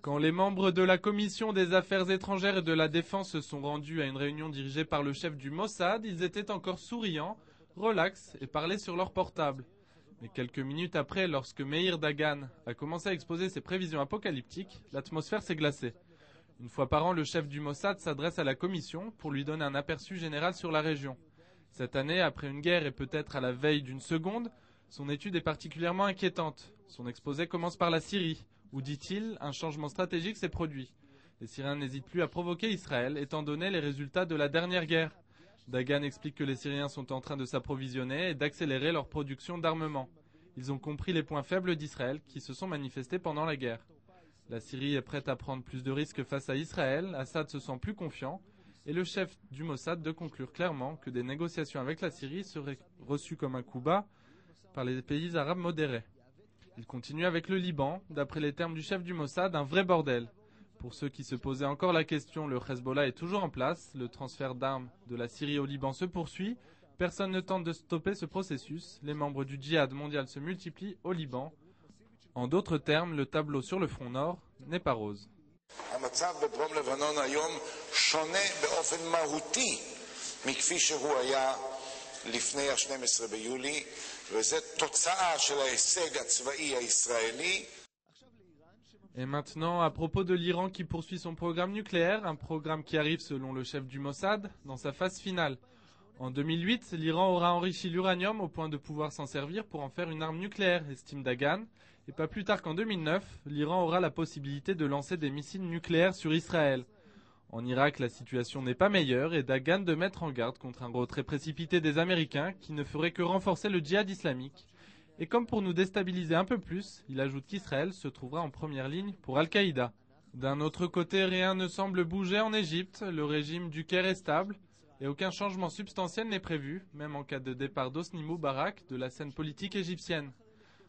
Quand les membres de la commission des affaires étrangères et de la défense se sont rendus à une réunion dirigée par le chef du Mossad, ils étaient encore souriants, relax et parlaient sur leur portable. Mais quelques minutes après, lorsque Meir Dagan a commencé à exposer ses prévisions apocalyptiques, l'atmosphère s'est glacée. Une fois par an, le chef du Mossad s'adresse à la commission pour lui donner un aperçu général sur la région. Cette année, après une guerre et peut-être à la veille d'une seconde, son étude est particulièrement inquiétante. Son exposé commence par la Syrie, où, dit-il, un changement stratégique s'est produit. Les Syriens n'hésitent plus à provoquer Israël, étant donné les résultats de la dernière guerre. Dagan explique que les Syriens sont en train de s'approvisionner et d'accélérer leur production d'armement. Ils ont compris les points faibles d'Israël qui se sont manifestés pendant la guerre. La Syrie est prête à prendre plus de risques face à Israël, Assad se sent plus confiant, et le chef du Mossad de conclure clairement que des négociations avec la Syrie seraient reçues comme un coup bas par les pays arabes modérés. Il continue avec le Liban, d'après les termes du chef du Mossad, un vrai bordel. Pour ceux qui se posaient encore la question, le Hezbollah est toujours en place, le transfert d'armes de la Syrie au Liban se poursuit, personne ne tente de stopper ce processus, les membres du djihad mondial se multiplient au Liban. En d'autres termes, le tableau sur le front nord n'est pas rose. Et maintenant, à propos de l'Iran qui poursuit son programme nucléaire, un programme qui arrive selon le chef du Mossad dans sa phase finale. En 2008, l'Iran aura enrichi l'uranium au point de pouvoir s'en servir pour en faire une arme nucléaire, estime Dagan. Et pas plus tard qu'en 2009, l'Iran aura la possibilité de lancer des missiles nucléaires sur Israël. En Irak, la situation n'est pas meilleure et Dagan de mettre en garde contre un retrait précipité des Américains qui ne ferait que renforcer le djihad islamique. Et comme pour nous déstabiliser un peu plus, il ajoute qu'Israël se trouvera en première ligne pour Al-Qaïda. D'un autre côté, rien ne semble bouger en Égypte, le régime du Caire est stable et aucun changement substantiel n'est prévu, même en cas de départ d'Hosni Moubarak de la scène politique égyptienne.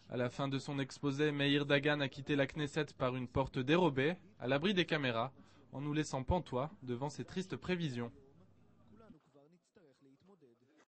À la fin de son exposé, Meir Dagan a quitté la Knesset par une porte dérobée, à l'abri des caméras, en nous laissant pantois devant ces tristes prévisions.